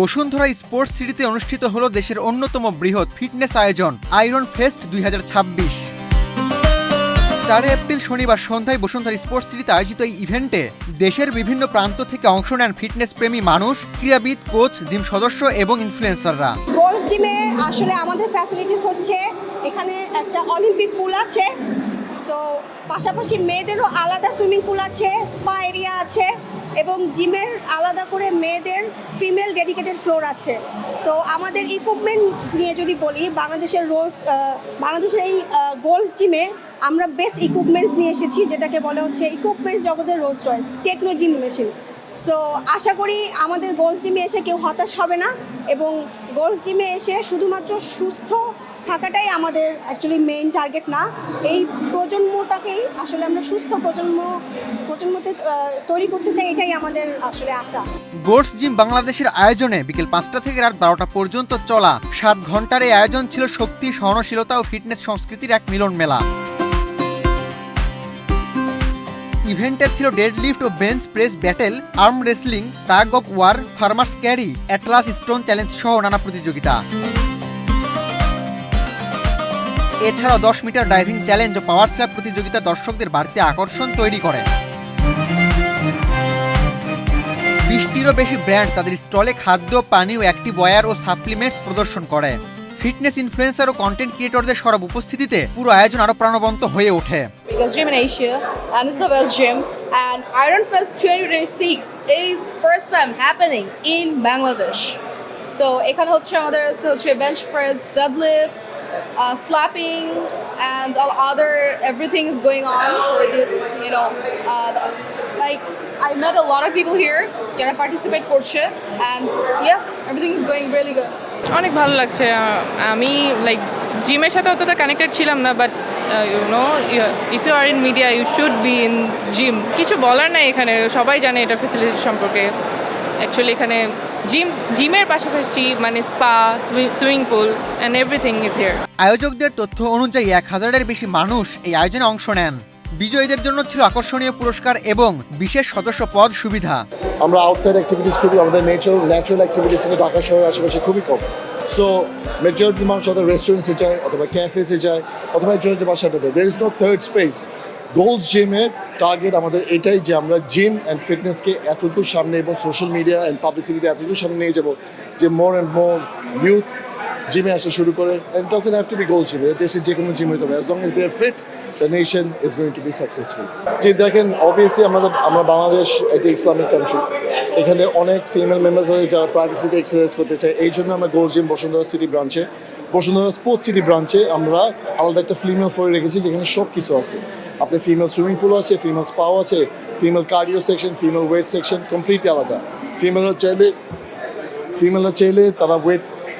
Bashundhara sports সিটিতে অনুষ্ঠিত হলো দেশের অন্যতম বৃহৎ ফিটনেস আয়োজন আয়রন ফেস্ট 2026। 4 এপ্রিল শনিবার সন্ধ্যায় বসুন্ধরা স্পোর্টস সিটিতে আয়োজিত এই ইভেন্টে দেশের বিভিন্ন প্রান্ত থেকে অংশ নেন ফিটনেস প্রেমী মানুষ, ক্রীড়াবিদ, কোচ, জিম সদস্য এবং ইনফ্লুয়েন্সাররা। গোল্ডস জিমে আসলে আমাদের ফ্যাসিলিটিস হচ্ছে এখানে একটা অলিম্পিক পুল আছে, সো পাশাপাশি মেয়েদেরও আলাদা সুইমিং পুল আছে, স্পা এরিয়া আছে এবং জিমের আলাদা করে মেয়েদের ফিমেল ডেডিকেটেড ফ্লোর আছে। সো আমাদের ইকুইপমেন্ট নিয়ে যদি বলি, বাংলাদেশের এই গোল্ডস জিমে আমরা বেস্ট ইকুইপমেন্টস নিয়ে এসেছি, যেটাকে বলা হচ্ছে ইকুইপমেন্টস জগতের Rolls Royce Technogym machine. So আশা করি আমাদের গোল্ডস জিমে এসে কেউ হতাশ হবে না এবং গোল্ডস জিমে এসে শুধুমাত্র সুস্থ থাকাটাই আমাদের অ্যাকচুয়ালি মেইন টার্গেট না, এই প্রজন্মটাকেই আসলে আমরা সুস্থ প্রজন্মতে তৈরি করতে চাই, এটাই আমাদের আসলে আশা। গোল্ডস জিম বাংলাদেশের আয়োজনে বিকেল 5টা থেকে রাত 12টা পর্যন্ত চলা 7 ঘন্টার এই আয়োজন ছিল শক্তি, সহনশীলতা ও ফিটনেস সংস্কৃতির এক মিলন মেলা। ইভেন্টে ছিল ডেডলিফট ও bench press battle, arm wrestling, tug of war, farmers carry, atlas stone challenge সহ নানা প্রতিযোগিতা। এছাড়াও 10 মিটার ডাইভিং চ্যালেঞ্জ ও পাওয়ার স্ল্যাপ প্রতিযোগিতা দর্শকদের বাড়তি আকর্ষণ তৈরি করে। 20টিরও বেশি ব্র্যান্ড তাদের স্টলে খাদ্য, পানীয়, অ্যাক্টিভ ওয়্যার ও সাপ্লিমেন্টস প্রদর্শন করে। ফিটনেস ইনফ্লুয়েন্সার ও কন্টেন্ট ক্রিয়েটরদের সরব উপস্থিতিতে পুরো আয়োজন আরো প্রাণবন্ত হয়ে ওঠে। Biggest gym in Asia, and it's the best gym. And Iron Fest 2026 is first time happening in Bangladesh. So এখানে হচ্ছে আমাদের bench press, deadlift, slapping, and all other everything is going on for this. Like I met a lot of people here যারা participate করছে, and yeah, everything is going really good. অনেক ভালো লাগছে। আমি like জিমের সাথে অতটা কানেক্টেড ছিলাম না, but if you are in media you should be in gym. কিছু বলার নাই, এখানে সবাই জানে এটা ফেসিলিটি সম্পর্কে। অ্যাকচুয়ালি এখানে জিমের পাশাপাশি মানে spa, swimming pool and everything is here. আয়োজকদের তথ্য অনুযায়ী 1000-এর বেশি মানুষ এই আয়োজনে অংশ নেন। বিজয়ীদের জন্য ছিল আকর্ষণীয় পুরস্কার এবং বিশেষ সদস্য পদ সুবিধা। আমরা আউটসাইড অ্যাক্টিভিটিস খুবই, আমাদের ন্যাচারাল অ্যাক্টিভিটিস কিন্তু ঢাকা শহরের আশেপাশে খুবই কম। সো মেজরিটি মানুষ হয়তো রেস্টুরেন্টসে যায় অথবা ক্যাফেসে যায় অথবা যে বাসাটা দেয়। There is no third space. Gold's জিমের টার্গেট আমাদের এটাই যে আমরা জিম অ্যান্ড ফিটনেসকে এতটুকু সামনে এবং সোশ্যাল মিডিয়া অ্যান্ড পাবলিসিটিতে এতটুকু সামনে নিয়ে যাবো যে মোর অ্যান্ড মোর ইউথ জিমে আসা শুরু করে। And doesn't have to be Gold's gym, দেশের যে কোনো জিম হতে হবে, as long as they are fit the nation is going to be successful. যে দেখেন, অবভিয়াসলি আমরা বাংলাদেশ একটা ইসলামিক কান্ট্রি, এখানে অনেক ফিমেল মেম্বার্স আছে যারা প্রাইভেসিতে এক্সারসাইজ করতে চায়। এই জন্য আমরা গোল্ডস জিম বসুন্ধরা সিটি ব্রাঞ্চে, বসুন্ধরা স্পোর্টস সিটি ব্রাঞ্চে আমরা আলাদা একটা ফিমেল ফ্লোর রেখেছি, যেখানে সব কিছু আছে। আপনার ফিমেল সুইমিং পুল আছে, ফিমেল স্পাও আছে, female cardio section, female weight section completely আলাদা। ফিমেলরা চাইলে তারা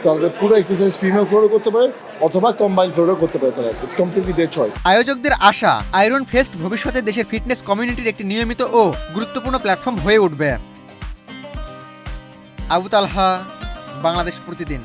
তাদের পুরো এক্সারসাইজ ফিমেল ফ্লোরে করতে পারে অথবা কম্বাইন্ড ফ্লোরে করতে পারে তারা। It's completely their choice. আয়োজকদের আশা, আয়রন ফেস্ট ভবিষ্যতে দেশের ফিটনেস কমিউনিটির একটি নিয়মিত ও গুরুত্বপূর্ণ প্ল্যাটফর্ম হয়ে উঠবে। আবু তালহা, বাংলাদেশ প্রতিদিন।